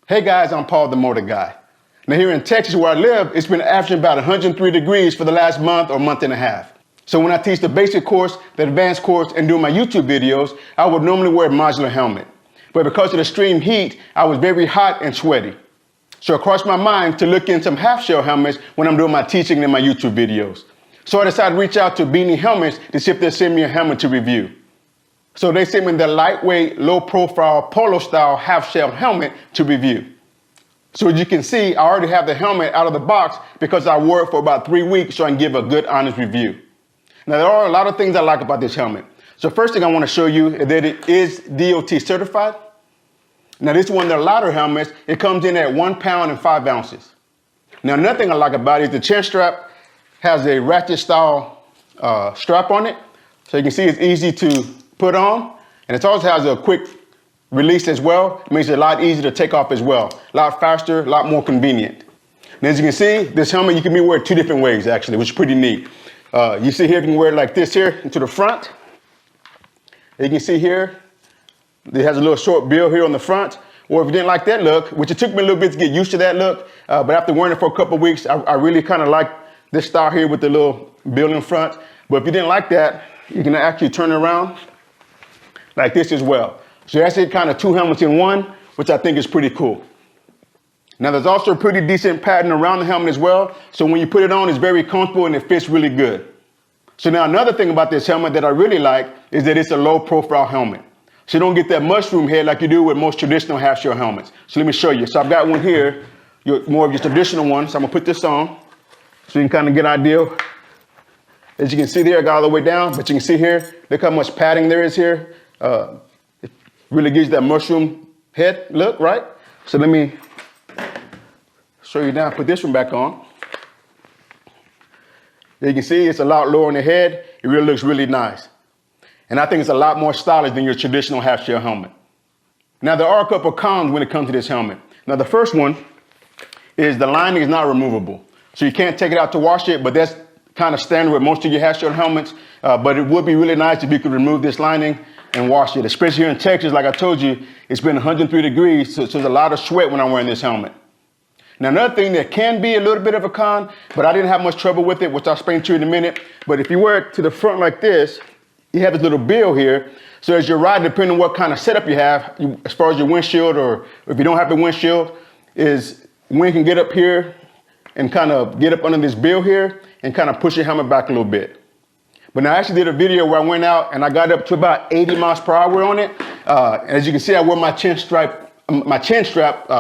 Hey guys, I'm Paul the Motor Guy. Now here in Texas where I live, it's been averaging about 103 degrees for the last month or month and a half. So when I teach the basic course, the advanced course, and do my YouTube videos, I would normally wear a modular helmet. But because of the extreme heat, I was very hot and sweaty. So it crossed my mind to look in some half-shell helmets when I'm doing my teaching and my YouTube videos. So I decided to reach out to Beanie Helmets to see if they'll send me a helmet to review. So they sent me the lightweight, low-profile, polo-style half-shell helmet to review. So as you can see, I already have the helmet out of the box because I wore it for about 3 weeks so I can give a good, honest review. Now, there are a lot of things I like about this helmet. So first thing I want to show you is that it is DOT certified. Now, this is one of their lighter helmets. It comes in at 1 pound and 5 ounces. Now, another thing I like about it is the chin strap has a ratchet-style strap on it. So you can see it's easy to put on, and it also has a quick release as well. It makes it a lot easier to take off as well. A lot faster, a lot more convenient. And as you can see, this helmet you can be wear 2 different ways actually, which is pretty neat. You see here, you can wear it like this here into the front. You can see here, it has a little short bill here on the front. Or if you didn't like that look, which it took me a little bit to get used to that look, but after wearing it for a couple of weeks, I really kind of like this style here with the little bill in front. But if you didn't like that, you can actually turn it around like this as well. So that's it, kind of 2 helmets in one, which I think is pretty cool. Now there's also a pretty decent pattern around the helmet as well. So when you put it on, it's very comfortable and it fits really good. So now another thing about this helmet that I really like is that it's a low profile helmet. So you don't get that mushroom head like you do with most traditional half-shell helmets. So let me show you. So I've got one here, more of your traditional one. So I'm gonna put this on so you can kind of get an idea. As you can see there, I got all the way down, but you can see here, look how much padding there is here. It really gives that mushroom head look, right? So let me show you now, put this one back on. There you can see it's a lot lower on the head. It really looks really nice. And I think it's a lot more stylish than your traditional half-shell helmet. Now there are a couple of cons when it comes to this helmet. Now the first one is the lining is not removable. So you can't take it out to wash it, but that's kind of standard with most of your half-shell helmets. But it would be really nice if you could remove this lining and wash it, especially here in Texas. Like I told you, it's been 103 degrees, so there's a lot of sweat when I'm wearing this helmet. Now, another thing that can be a little bit of a con, but I didn't have much trouble with it, which I'll explain to you in a minute. But if you wear it to the front like this, you have this little bill here. So as you're riding, depending on what kind of setup you have, as far as your windshield, or if you don't have the windshield, is wind can get up here and kind of get up under this bill here and kind of push your helmet back a little bit. But now I actually did a video where I went out and I got up to about 80 miles per hour on it. As you can see, I wore my chin strap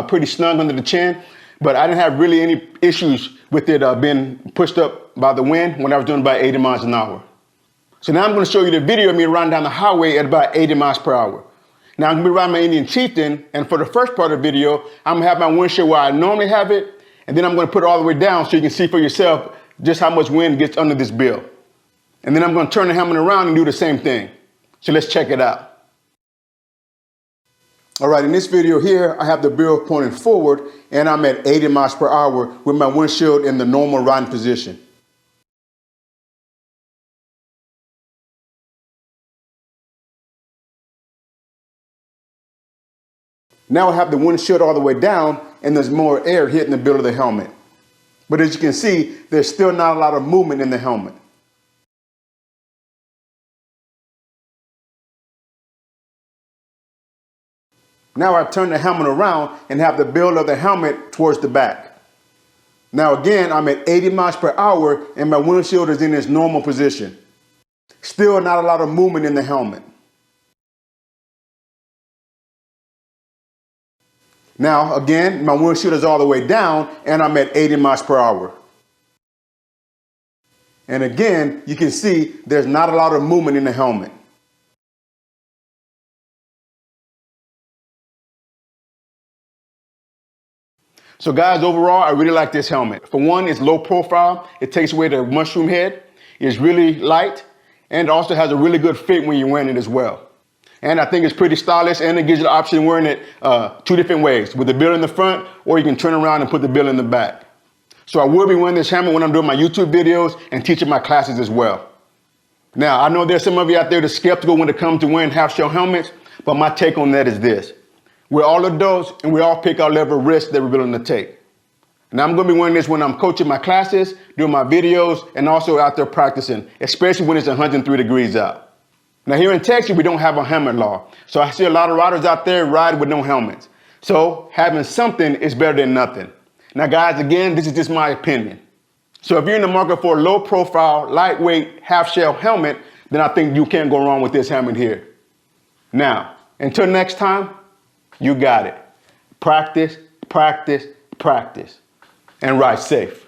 pretty snug under the chin, but I didn't have really any issues with it being pushed up by the wind when I was doing about 80 miles an hour. So now I'm going to show you the video of me riding down the highway at about 80 miles per hour. Now I'm going to be riding my Indian Chieftain, and for the first part of the video, I'm going to have my windshield where I normally have it, and then I'm going to put it all the way down so you can see for yourself just how much wind gets under this bill. And then I'm going to turn the helmet around and do the same thing. So let's check it out. All right, in this video here, I have the bill pointing forward and I'm at 80 miles per hour with my windshield in the normal riding position. Now I have the windshield all the way down and there's more air hitting the bill of the helmet. But as you can see, there's still not a lot of movement in the helmet. Now I turn the helmet around and have the bill of the helmet towards the back. Now again, I'm at 80 miles per hour and my windshield is in its normal position. Still not a lot of movement in the helmet. Now again, my windshield is all the way down and I'm at 80 miles per hour. And again, you can see there's not a lot of movement in the helmet. So guys, overall, I really like this helmet. For one, it's low profile. It takes away the mushroom head. It's really light and also has a really good fit when you're wearing it as well. And I think it's pretty stylish and it gives you the option of wearing it 2 different ways, with the bill in the front, or you can turn around and put the bill in the back. So I will be wearing this helmet when I'm doing my YouTube videos and teaching my classes as well. Now, I know there's some of you out there that's skeptical when it comes to wearing half-shell helmets, but my take on that is this. We're all adults and we all pick our level of risk that we're willing to take. Now I'm gonna be wearing this when I'm coaching my classes, doing my videos, and also out there practicing, especially when it's 103 degrees out. Now here in Texas, we don't have a helmet law. So I see a lot of riders out there riding with no helmets. So having something is better than nothing. Now guys, again, this is just my opinion. So if you're in the market for a low profile, lightweight, half shell helmet, then I think you can't go wrong with this helmet here. Now, until next time, you got it. Practice, practice, practice, and ride safe.